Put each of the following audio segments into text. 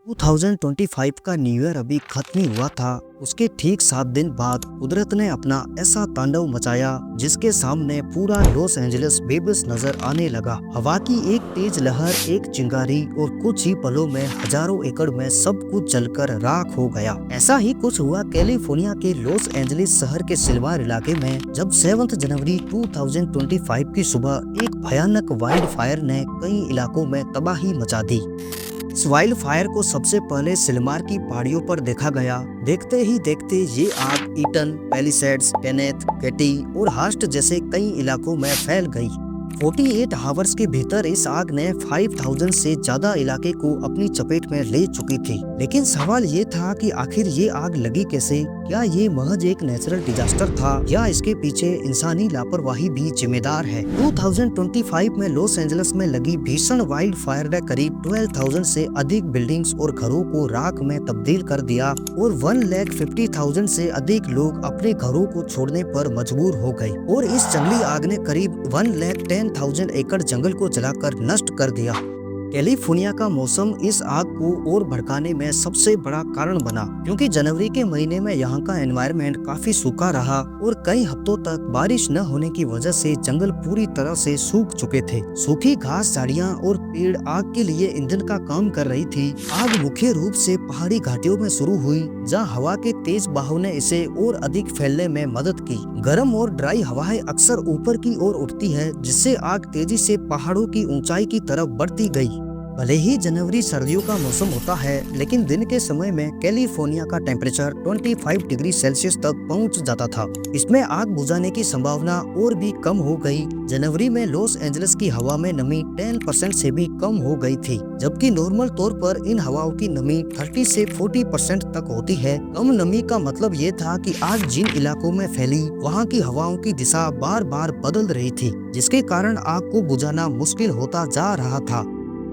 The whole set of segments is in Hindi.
2025 का न्यू ईयर अभी खत्म ही हुआ था। उसके ठीक 7 दिन बाद कुदरत ने अपना ऐसा तांडव मचाया जिसके सामने पूरा लॉस एंजलिस बेबस नजर आने लगा। हवा की एक तेज लहर, एक चिंगारी और कुछ ही पलों में हजारों एकड़ में सब कुछ जलकर राख हो गया। ऐसा ही कुछ हुआ कैलिफोर्निया के लॉस एंजलिस शहर के सिल्वर इलाके में, जब 7 जनवरी 2025 की सुबह एक भयानक वाइल्ड फायर ने कई इलाकों में तबाही मचा दी। इस वाइल्ड फायर को सबसे पहले सिलमार की पहाड़ियों पर देखा गया। देखते ही देखते ये आग ईटन, पैलिसेड्स, केनेथ, केटी और हास्ट जैसे कई इलाकों में फैल गई। 48 आवर्स के भीतर इस आग ने 5000 से ज्यादा इलाके को अपनी चपेट में ले चुकी थी। लेकिन सवाल ये था कि आखिर ये आग लगी कैसे? क्या ये महज एक नेचुरल डिजास्टर था या इसके पीछे इंसानी लापरवाही भी जिम्मेदार है? 2025 में लॉस एंजलिस में लगी भीषण वाइल्ड फायर ने करीब 12,000 से अधिक बिल्डिंग्स और घरों को राख में तब्दील कर दिया और 1,50,000 से अधिक लोग अपने घरों को छोड़ने पर मजबूर हो गए। और इस जंगली आग ने करीब 1,10,000 एकड़ जंगल को जलाकर नष्ट कर दिया। कैलिफोर्निया का मौसम इस आग को और भड़काने में सबसे बड़ा कारण बना, क्योंकि जनवरी के महीने में यहाँ का एनवायरनमेंट काफी सूखा रहा और कई हफ्तों तक बारिश न होने की वजह से जंगल पूरी तरह से सूख चुके थे। सूखी घास, झाड़ियाँ और पेड़ आग के लिए ईंधन का काम कर रही थी। आग मुख्य रूप से पहाड़ी घाटियों में शुरू हुई, जहाँ हवा के तेज बहाव ने इसे और अधिक फैलने में मदद की। गर्म और ड्राई हवाएं अक्सर ऊपर की ओर उठती है, जिससे आग तेजी से पहाड़ों की ऊंचाई की तरफ बढ़ती गई। भले ही जनवरी सर्दियों का मौसम होता है, लेकिन दिन के समय में कैलिफोर्निया का टेम्परेचर 25 डिग्री सेल्सियस तक पहुंच जाता था। इसमें आग बुझाने की संभावना और भी कम हो गई। जनवरी में लॉस एंजलिस की हवा में नमी 10% से भी कम हो गई थी, जबकि नॉर्मल तौर पर इन हवाओं की नमी 30 से 40% तक होती है। कम नमी का मतलब ये था कि आग जिन इलाकों में फैली, वहाँ की हवाओं की दिशा बार बार बदल रही थी, जिसके कारण आग को बुझाना मुश्किल होता जा रहा था।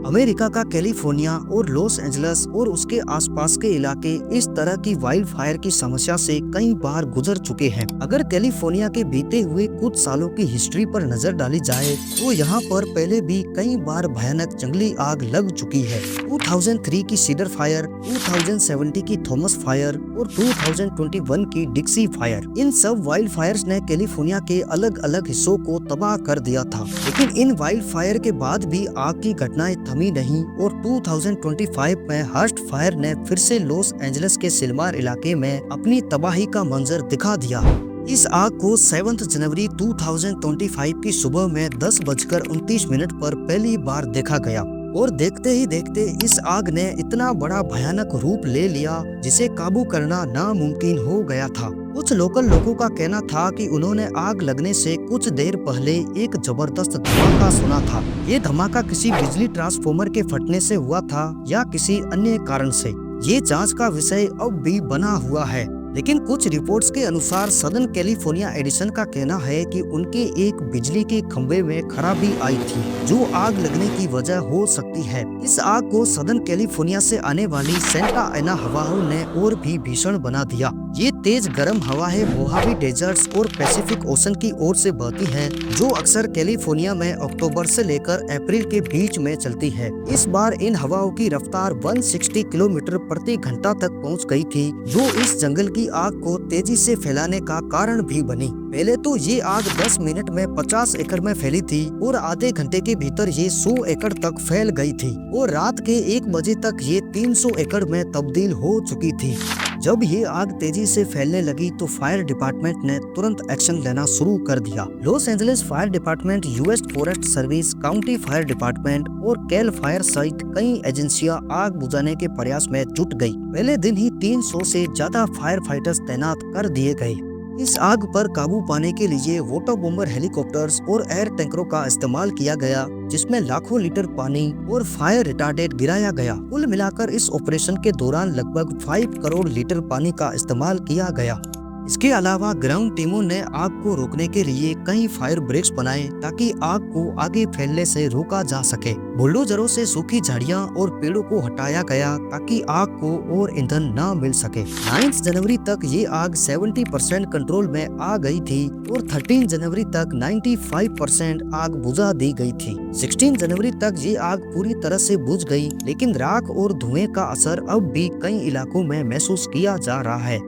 अमेरिका का कैलिफोर्निया और लॉस एंजलिस और उसके आसपास के इलाके इस तरह की वाइल्ड फायर की समस्या से कई बार गुजर चुके हैं। अगर कैलिफोर्निया के बीते हुए कुछ सालों की हिस्ट्री पर नजर डाली जाए तो यहाँ पर पहले भी कई बार भयानक जंगली आग लग चुकी है। 2003 की सीडर फायर, 2070 की थॉमस फायर और 2021 की डिक्सी फायर, इन सब वाइल्ड फायर्स ने कैलिफोर्निया के अलग अलग हिस्सों को तबाह कर दिया था। लेकिन इन वाइल्ड फायर के बाद भी आग की घटनाएं थमी नहीं और 2025 में हर्स्ट फायर ने फिर से लॉस एंजलिस के सिल्मार इलाके में अपनी तबाही का मंजर दिखा दिया। इस आग को 7 जनवरी 2025 की सुबह में 10:29 पर पहली बार देखा गया और देखते ही देखते इस आग ने इतना बड़ा भयानक रूप ले लिया जिसे काबू करना नामुमकिन हो गया था। कुछ लोकल लोगों का कहना था कि उन्होंने आग लगने से कुछ देर पहले एक जबरदस्त धमाका सुना था। ये धमाका किसी बिजली ट्रांसफार्मर के फटने से हुआ था या किसी अन्य कारण से। ये जांच का विषय अब भी बना हुआ है, लेकिन कुछ रिपोर्ट्स के अनुसार सदर्न कैलिफोर्निया एडिसन का कहना है कि उनके एक बिजली के खंभे में खराबी आई थी, जो आग लगने की वजह हो सकती है। इस आग को सदर्न कैलिफोर्निया से आने वाली सेंटा एना हवाओं ने और भी भीषण बना दिया। ये तेज गर्म हवाएं मोहावी डेजर्ट्स और पैसिफिक ओशन की ओर से बहती हैं, जो अक्सर कैलिफोर्निया में अक्टूबर से लेकर अप्रैल के बीच में चलती है। इस बार इन हवाओं की रफ्तार 160 किलोमीटर प्रति घंटा तक पहुंच गई थी, जो इस जंगल की आग को तेजी से फैलाने का कारण भी बनी। पहले तो ये आग 10 मिनट में 50 एकड़ में फैली थी और आधे घंटे के भीतर ये 100 एकड़ तक फैल गई थी और रात के 1 बजे तक ये 300 एकड़ में तब्दील हो चुकी थी। जब ये आग तेजी से फैलने लगी तो फायर डिपार्टमेंट ने तुरंत एक्शन लेना शुरू कर दिया। Los Angeles fire department, US forest service, county fire department और कैल फायर सहित कई एजेंसियां आग बुझाने के प्रयास में जुट गई। पहले दिन ही 300 से ज्यादा फायर फाइटर्स तैनात कर दिए गए। इस आग पर काबू पाने के लिए वाटर बॉम्बर हेलीकॉप्टर्स और एयर टैंकरों का इस्तेमाल किया गया, जिसमें लाखों लीटर पानी और फायर रिटार्डेंट गिराया गया। कुल मिलाकर इस ऑपरेशन के दौरान लगभग 5 करोड़ लीटर पानी का इस्तेमाल किया गया। इसके अलावा ग्राउंड टीमों ने आग को रोकने के लिए कई फायर ब्रेक्स बनाए ताकि आग को आगे फैलने से रोका जा सके। बुलडोजरों से सूखी झाड़ियां और पेड़ों को हटाया गया ताकि आग को और ईंधन न मिल सके। 9 जनवरी तक ये आग 70% कंट्रोल में आ गई थी और 13 जनवरी तक 95% आग बुझा दी गई थी। 16 जनवरी तक ये आग पूरी तरह से बुझ गई, लेकिन राख और धुएं का असर अब भी कई इलाकों में महसूस किया जा रहा है।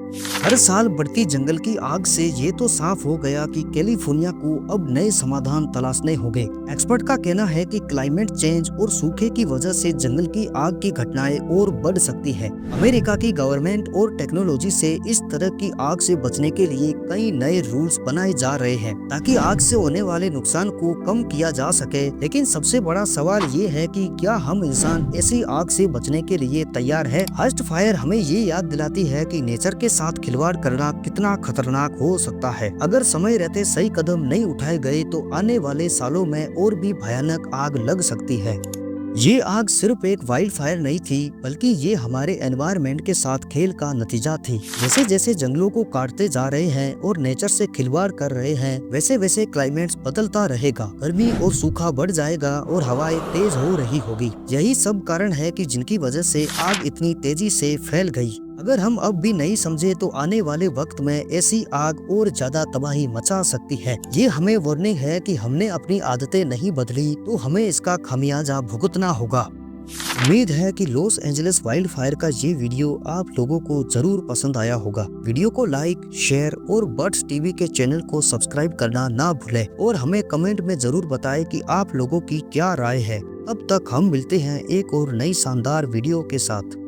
हर साल बढ़ती जंगल की आग से ये तो साफ हो गया कि कैलिफोर्निया को अब नए समाधान तलाशने होंगे। एक्सपर्ट का कहना है कि क्लाइमेट चेंज और सूखे की वजह से जंगल की आग की घटनाएं और बढ़ सकती है। अमेरिका की गवर्नमेंट और टेक्नोलॉजी से इस तरह की आग से बचने के लिए कई नए रूल्स बनाए जा रहे हैं ताकि आग से होने वाले नुकसान को कम किया जा सके। लेकिन सबसे बड़ा सवाल ये है कि क्या हम इंसान ऐसी आग से बचने के लिए तैयार है? हर्स्ट फायर हमें ये याद दिलाती है कि नेचर के साथ खिलवाड़ करना कितना खतरनाक हो सकता है। अगर समय रहते सही कदम नहीं उठाए गए तो आने वाले सालों में और भी भयानक आग लग सकती है। ये आग सिर्फ एक वाइल्ड फायर नहीं थी, बल्कि ये हमारे एनवायरनमेंट के साथ खेल का नतीजा थी। जैसे जैसे जंगलों को काटते जा रहे हैं और नेचर से खिलवाड़ कर रहे हैं, वैसे वैसे क्लाइमेट बदलता रहेगा। गर्मी और सूखा बढ़ जाएगा और हवाएं तेज हो रही होगी। यही सब कारण है कि जिनकी वजह से आग इतनी तेजी से फैल गई। अगर हम अब भी नहीं समझे तो आने वाले वक्त में ऐसी आग और ज्यादा तबाही मचा सकती है। ये हमें वार्निंग है कि हमने अपनी आदतें नहीं बदली तो हमें इसका खामियाजा भुगतना होगा। उम्मीद है कि लॉस एंजलिस वाइल्ड फायर का ये वीडियो आप लोगों को जरूर पसंद आया होगा। वीडियो को लाइक, शेयर और बर्ड्स टीवी के चैनल को सब्सक्राइब करना ना भूलें और हमें कमेंट में जरूर बताएं कि आप लोगों की क्या राय है। अब तक हम मिलते हैं एक और नई शानदार वीडियो के साथ।